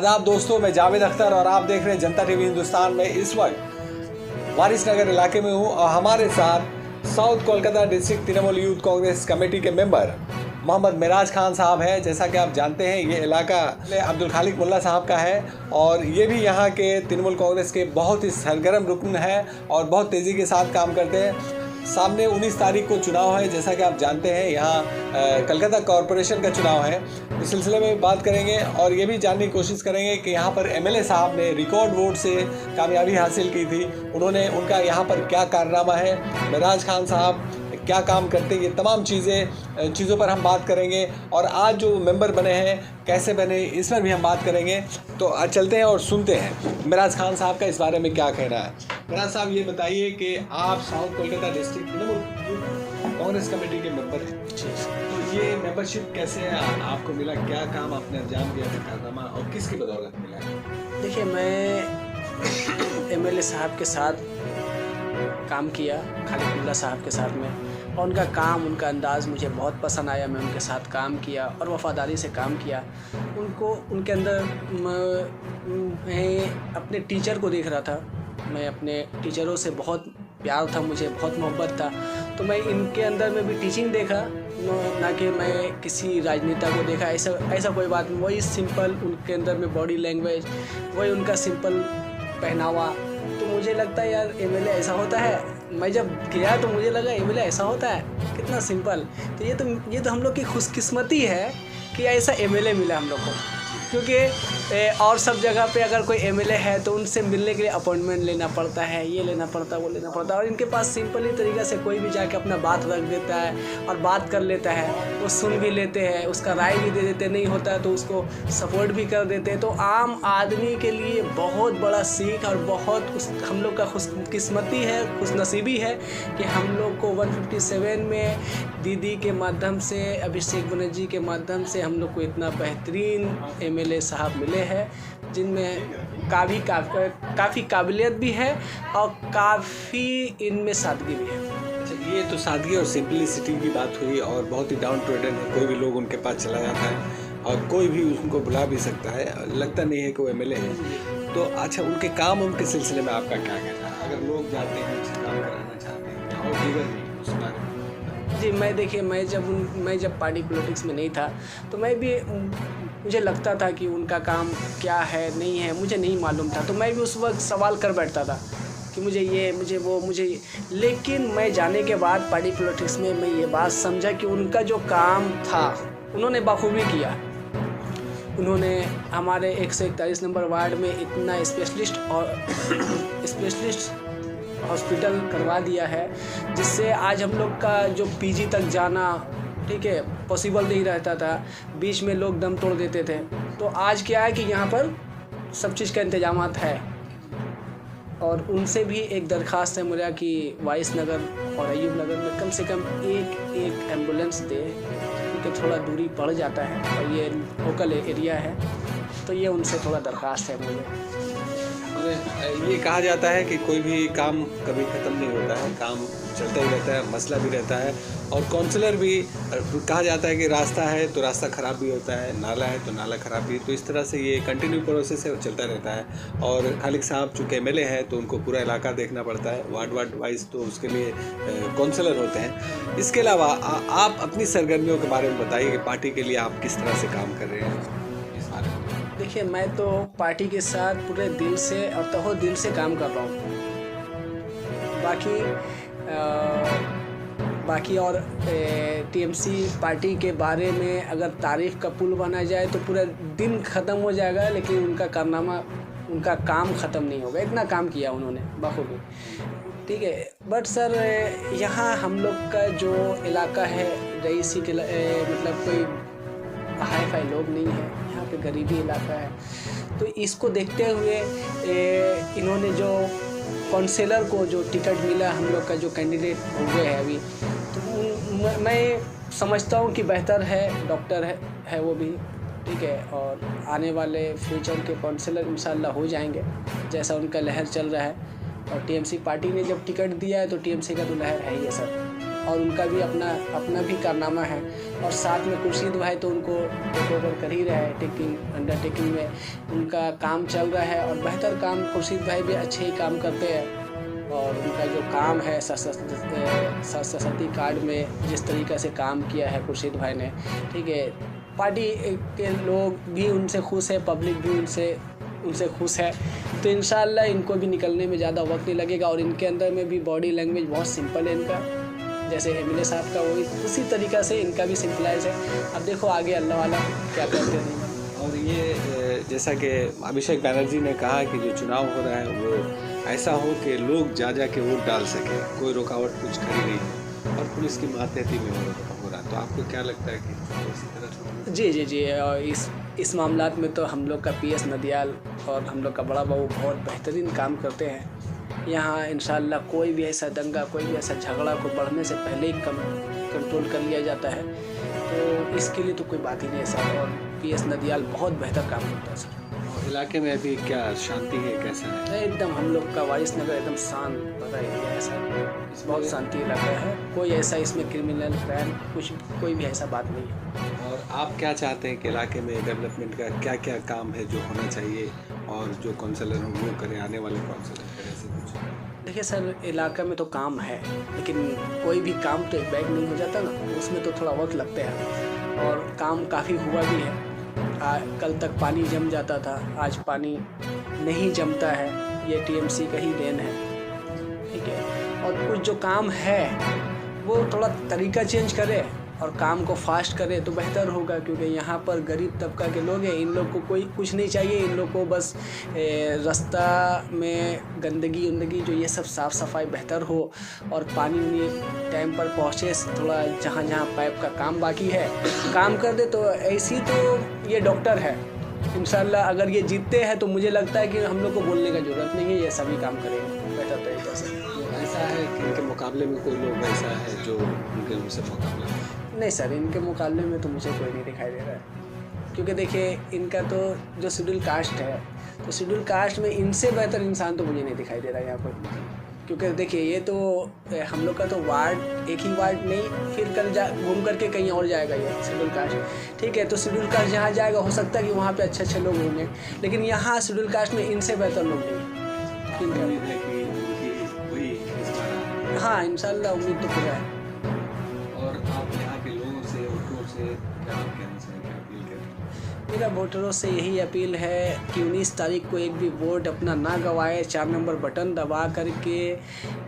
आदाब दोस्तों, मैं जावेद अख्तर और आप देख रहे हैं जनता टीवी हिंदुस्तान में। इस वक्त वारिस नगर इलाके में हूँ और हमारे साथ south Kolkata district Trinamool youth Congress committee के मेंबर मोहम्मद मिराज खान साहब हैं। जैसा कि आप जानते हैं, ये इलाका अब्दुल खालिक मुल्ला साहब का है और ये भी यहाँ के तृणमूल कांग्रेस के बहुत ही सरगर्म रुकन है और बहुत तेज़ी के साथ काम करते हैं। सामने 19 तारीख को चुनाव है, जैसा कि आप जानते हैं यहाँ कलकत्ता कॉरपोरेशन का चुनाव है। इस सिलसिले में बात करेंगे और ये भी जानने की कोशिश करेंगे कि यहाँ पर एमएलए साहब ने रिकॉर्ड वोट से कामयाबी हासिल की थी, उनका यहाँ पर क्या कारनामा है, मिराज खान साहब क्या काम करते हैं, ये तमाम चीज़ों पर हम बात करेंगे। और आज जो मेंबर बने हैं कैसे बने, इस पर भी हम बात करेंगे। तो आज चलते हैं और सुनते हैं मिराज खान साहब का इस बारे में क्या कहना है। मिराज साहब, ये बताइए कि आप south Kolkata district Trinamool Congress committee के मेंबर हैं, तो ये मेंबरशिप कैसे आपको मिला, क्या काम आपने अंजाम दिया था, कारनामा, और किसकी बदौलत मिला है? देखिए, मैं एमएलए साहब के साथ काम किया, खालिक मुल्ला साहब के साथ में, और उनका काम, उनका अंदाज़ मुझे बहुत पसंद आया। मैं उनके साथ काम किया और वफ़ादारी से काम किया। उनके अंदर मैं अपने टीचर को देख रहा था। मैं अपने टीचरों से बहुत प्यार था, मुझे बहुत मोहब्बत था, तो मैं इनके अंदर में भी टीचिंग देखा, ना कि मैं किसी राजनेता को देखा। ऐसा कोई बात नहीं। वही सिंपल उनके अंदर में बॉडी लैंग्वेज, वही उनका सिंपल पहनावा। तो मुझे लगता है यार, एमएलए ऐसा होता है। मैं जब गया तो मुझे लगा एमएलए ऐसा होता है, कितना सिंपल। तो ये तो हम लोग की खुशकिस्मती है कि ऐसा एमएलए मिला हम लोग को, क्योंकि और सब जगह पे अगर कोई एमएलए है तो उनसे मिलने के लिए अपॉइंटमेंट लेना पड़ता है, ये लेना पड़ता है, वो लेना पड़ता है। और इनके पास सिंपल ही तरीक़ा से कोई भी जाके अपना बात रख देता है और बात कर लेता है, वो सुन भी लेते हैं, उसका राय भी दे देते, नहीं होता है तो उसको सपोर्ट भी कर देते हैं। तो आम आदमी के लिए बहुत बड़ा सीख और बहुत हम लोग का खुशकिस्मती है, खुशनसीबी है कि हम लोग को 157 में दीदी के माध्यम से, अभिषेक बनर्जी के माध्यम से हम लोग को इतना बेहतरीन एमएलए साहब मिले हैं, जिनमें काफ़ी काबिलियत भी है और काफ़ी इनमें सादगी भी है। अच्छा, ये तो सादगी और सिंपलिसिटी की बात हुई और बहुत ही डाउन टू अर्थ है। कोई भी लोग उनके पास चला जाता है और कोई भी उनको बुला भी सकता है, लगता नहीं है कि वो एमएलए है। तो अच्छा, उनके काम उनके सिलसिले में आपका क्या कहना है? अगर लोग जाते हैं, उनसे काम कराना चाहते हैं और दीगर भी उस बारे में? जी, मैं जब पार्टी पॉलिटिक्स में नहीं था तो मुझे लगता था कि उनका काम क्या है, नहीं है, मुझे नहीं मालूम था। तो मैं भी उस वक्त सवाल कर बैठता था कि मुझे ये, मुझे वो, मुझे ये। लेकिन मैं जाने के बाद पार्टी पॉलिटिक्स में मैं ये बात समझा कि उनका जो काम था उन्होंने बखूबी किया। उन्होंने हमारे 141 नंबर वार्ड में इतना स्पेशलिस्ट हॉस्पिटल करवा दिया है, जिससे आज हम लोग का जो पीजी तक जाना, ठीक है, पॉसिबल नहीं रहता था। बीच में लोग दम तोड़ देते थे। तो आज क्या है कि यहाँ पर सब चीज़ का इंतजामात है। और उनसे भी एक दरख्वास्त है मेरा कि वारिस नगर और अयूब नगर में कम से कम एक एम्बुलेंस दे, क्योंकि थोड़ा दूरी पड़ जाता है और ये लोकल एरिया है। तो ये उनसे थोड़ा दरख्वास्त है मुझे। ये कहा जाता है कि कोई भी काम कभी ख़त्म नहीं होता है, काम चलता ही रहता है, मसला भी रहता है। और काउंसलर भी कहा जाता है कि रास्ता है तो रास्ता ख़राब भी होता है, नाला है तो नाला ख़राब भी। तो इस तरह से ये कंटिन्यू प्रोसेस है, चलता रहता है। और खालिक साहब चूँकि एमएलए हैं तो उनको पूरा इलाका देखना पड़ता है, वार्ड वाइज, तो उसके लिए काउंसलर होते हैं। इसके अलावा आप अपनी सरगर्मियों के बारे में बताइए कि पार्टी के लिए आप किस तरह से काम कर रहे हैं इस बारे में? देखिए, मैं तो पार्टी के साथ पूरे दिल से और तहो दिल से काम कर रहा हूँ। बाकी और टीएमसी पार्टी के बारे में अगर तारीफ़ का पुल बना जाए तो पूरा दिन ख़त्म हो जाएगा, लेकिन उनका कारनामा, उनका काम ख़त्म नहीं होगा। इतना काम किया उन्होंने बखूबी, ठीक है। बट सर, यहाँ हम लोग का जो इलाका है रईसी के मतलब कोई हाई फाई लोग नहीं है, यहाँ पे गरीबी इलाका है। तो इसको देखते हुए इन्होंने जो काउंसिलर को जो टिकट मिला, हम लोग का जो कैंडिडेट हुए हैं अभी, तो मैं समझता हूँ कि बेहतर है, डॉक्टर है वो भी, ठीक है। और आने वाले फ्यूचर के काउंसिलर इंशाल्लाह हो जाएंगे, जैसा उनका लहर चल रहा है। और टीएमसी पार्टी ने जब टिकट दिया है तो टीएमसी का तो लहर है ही है सर। और उनका भी अपना भी कारनामा है। और साथ में खुर्शीद भाई तो उनको टेक ओवर कर ही रहे हैं, अंडरटेकिंग में उनका काम चल रहा है और बेहतर काम खुर्शीद भाई भी अच्छे ही काम करते हैं। और उनका जो काम है सशक्ति कार्ड में जिस तरीक़े से काम किया है खुर्शीद भाई ने, ठीक है, पार्टी के लोग भी उनसे खुश है, पब्लिक भी उनसे खुश है। तो इंशाल्लाह इनको भी निकलने में ज़्यादा वक्त नहीं लगेगा। और इनके अंदर में भी बॉडी लैंग्वेज बहुत सिंपल है इनका, जैसे एमएलए साहब का वो उसी तरीक़ा से इनका भी सिंपलाइज है। अब देखो आगे अल्लाह वाला क्या करते हैं। और ये जैसा कि अभिषेक बैनर्जी ने कहा कि जो चुनाव हो रहा है वो ऐसा हो कि लोग जा के वोट डाल सकें, कोई रुकावट कुछ खड़ी नहीं, और पुलिस की मातहती में हो रहा है। तो आपको क्या लगता है कि इसी तरह? जी और इस मामलात में तो हम लोग का PS नदियाल और हम लोग का बड़ा बाबू बहुत बेहतरीन काम करते हैं। यहाँ इंशाल्लाह कोई भी ऐसा दंगा, कोई भी ऐसा झगड़ा को बढ़ने से पहले ही कंट्रोल कर लिया जाता है। तो इसके लिए तो कोई बात ही नहीं है सर। और PS नदियाल बहुत बेहतर काम करता है सर। इलाके में अभी क्या शांति है, कैसा है? एकदम हम लोग का वारिस नगर एकदम शांत पता एरिया है सर, बहुत शांति इलाका है। कोई ऐसा इसमें क्रिमिनल क्राइम कोई भी ऐसा बात नहीं है। और आप क्या चाहते हैं कि इलाके में डेवलपमेंट का क्या क्या काम है जो होना चाहिए, और जो काउंसलर हो वो करें, आने वाले काउंसलर करें, ऐसे कुछ? देखिए सर, इलाका में तो काम है, लेकिन कोई भी काम तो एक बैग नहीं हो जाता ना, उसमें तो थोड़ा वक्त लगता है। और काम काफ़ी हुआ भी है। कल तक पानी जम जाता था, आज पानी नहीं जमता है, ये TMC का ही देन है, ठीक है। और कुछ जो काम है वो थोड़ा तरीका चेंज करे और काम को फास्ट करे तो बेहतर होगा, क्योंकि यहाँ पर गरीब तबका के लोग हैं। इन लोग को कोई कुछ नहीं चाहिए, इन लोग को बस रास्ता में गंदगी जो ये सब साफ़ सफाई बेहतर हो और पानी टाइम पर पहुँचे। थोड़ा जहाँ पाइप का काम बाकी है काम कर दे। तो ऐसी तो ये डॉक्टर है, इंशाल्लाह अगर ये जीतते हैं तो मुझे लगता है कि हम लोग को बोलने का ज़रूरत नहीं है, ये सभी काम करेंगे बेहतर तरीके से। ऐसा है कि इनके मुकाबले में कोई लोग ऐसा है जो उनसे मुकाबला? नहीं सर, इनके मुकाबले में तो मुझे कोई नहीं दिखाई दे रहा है, क्योंकि देखिए इनका तो जो शेड्यूल कास्ट है, तो शेड्यूल कास्ट में इनसे बेहतर इंसान तो मुझे नहीं दिखाई दे रहा है यहाँ पर। क्योंकि देखिए ये तो हम लोग का तो वार्ड एक ही वार्ड नहीं, फिर कल घूम करके कहीं और जाएगा ये शेड्यूल कास्ट, ठीक है। तो शेड्यूल कास्ट जहाँ जाएगा हो सकता है कि वहाँ पे अच्छे लोग होंगे, लेकिन यहाँ शेड्यूल कास्ट में इनसे बेहतर लोग नहीं। हाँ इंशाल्लाह उम्मीद तो पूरा है। और आप यहाँ के लोगों से क्या कहना चाहेंगे, अपील करें? मेरा वोटरों से यही अपील है कि 19 तारीख को एक भी वोट अपना ना गवाए, 4 नंबर बटन दबा करके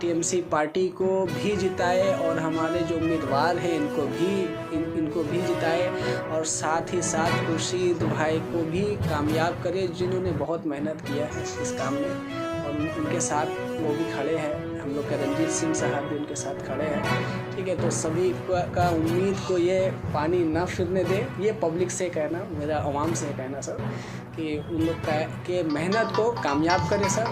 TMC पार्टी को भी जिताए और हमारे जो उम्मीदवार हैं इनको भी जिताए। और साथ ही साथ खुर्शीद भाई को भी कामयाब करे, जिन्होंने बहुत मेहनत किया है इस काम में, और उनके साथ वो भी खड़े हैं। हम लोग के रंजीत सिंह साहब भी उनके साथ खड़े हैं, ठीक है। तो सभी का उम्मीद को ये पानी ना फिरने दे, ये पब्लिक से कहना, मेरा आवाम से कहना सर, कि उन लोग के मेहनत को कामयाब करे सर,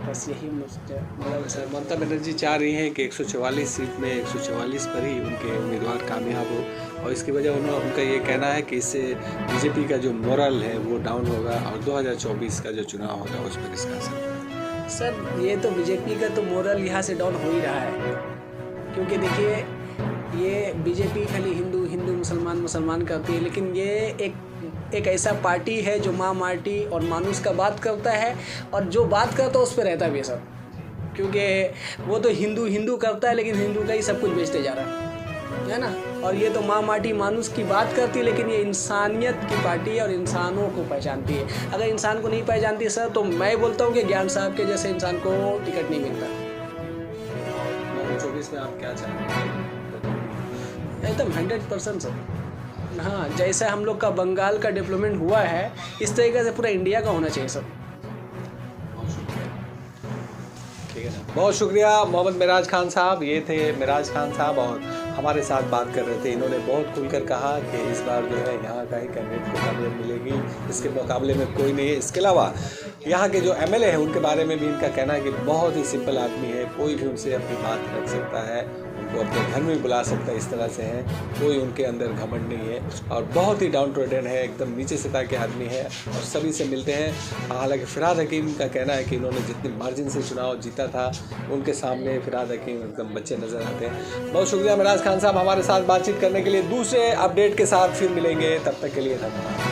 बस यही मुझे मतलब सर। ममता बनर्जी चाह रही हैं कि 144 सीट में 144 पर ही उनके उम्मीदवार कामयाब हो, और इसकी वजह उनका ये कहना है कि इससे BJP का जो मोरल है वो डाउन होगा, और 2024 का जो चुनाव होगा उस पर इसका असर। सर ये तो BJP का तो मोरल यहाँ से डाउन हो ही रहा है, क्योंकि देखिए ये BJP खाली हिंदू मुसलमान करती है, लेकिन ये एक ऐसा पार्टी है जो माँ माटी और मानुस का बात करता है, और जो बात करता है उस पर रहता भी है सर। क्योंकि वो तो हिंदू करता है, लेकिन हिंदू का ही सब कुछ बेचते जा रहा है ना। और ये तो माँ माटी मानुस की बात करती है, लेकिन ये इंसानियत की पार्टी है और इंसानों को पहचानती है। अगर इंसान को नहीं पहचानती सर, तो मैं बोलता हूँ कि ज्ञान साहब के जैसे इंसान को टिकट नहीं मिलता। 2024 में आप क्या चाहेंगे? एकदम 100% सर। हाँ, जैसे हम लोग का बंगाल का डेवलपमेंट हुआ है, इस तरीके से पूरा इंडिया का होना चाहिए सर। ठीक है ना, बहुत शुक्रिया मोहम्मद मिराज खान साहब। ये थे मिराज खान साहब और हमारे साथ बात कर रहे थे। इन्होंने बहुत खुलकर कहा कि इस बार जो है यहाँ का ही कैंडिडेट को कामयाबी मिलेगी, इसके मुकाबले में कोई नहीं है। इसके अलावा यहाँ के जो एमएलए हैं उनके बारे में भी इनका कहना है कि बहुत ही सिंपल आदमी है, कोई भी उनसे अपनी बात रख सकता है, उनको अपने घर में बुला सकता है, इस तरह से हैं, कोई उनके अंदर घमंड नहीं है और बहुत ही डाउन टू अर्थ है, एकदम नीचे सतह के आदमी है और सभी से मिलते हैं। हालांकि फिरहाद हकीम का कहना है कि इन्होंने जितने मार्जिन से चुनाव जीता था उनके सामने फिरहाद हकीम एकदम बच्चे नज़र आते हैं। बहुत शुक्रिया मिराज खान साहब हमारे साथ बातचीत करने के लिए। दूसरे अपडेट के साथ फिर मिलेंगे, तब तक के लिए धन्यवाद।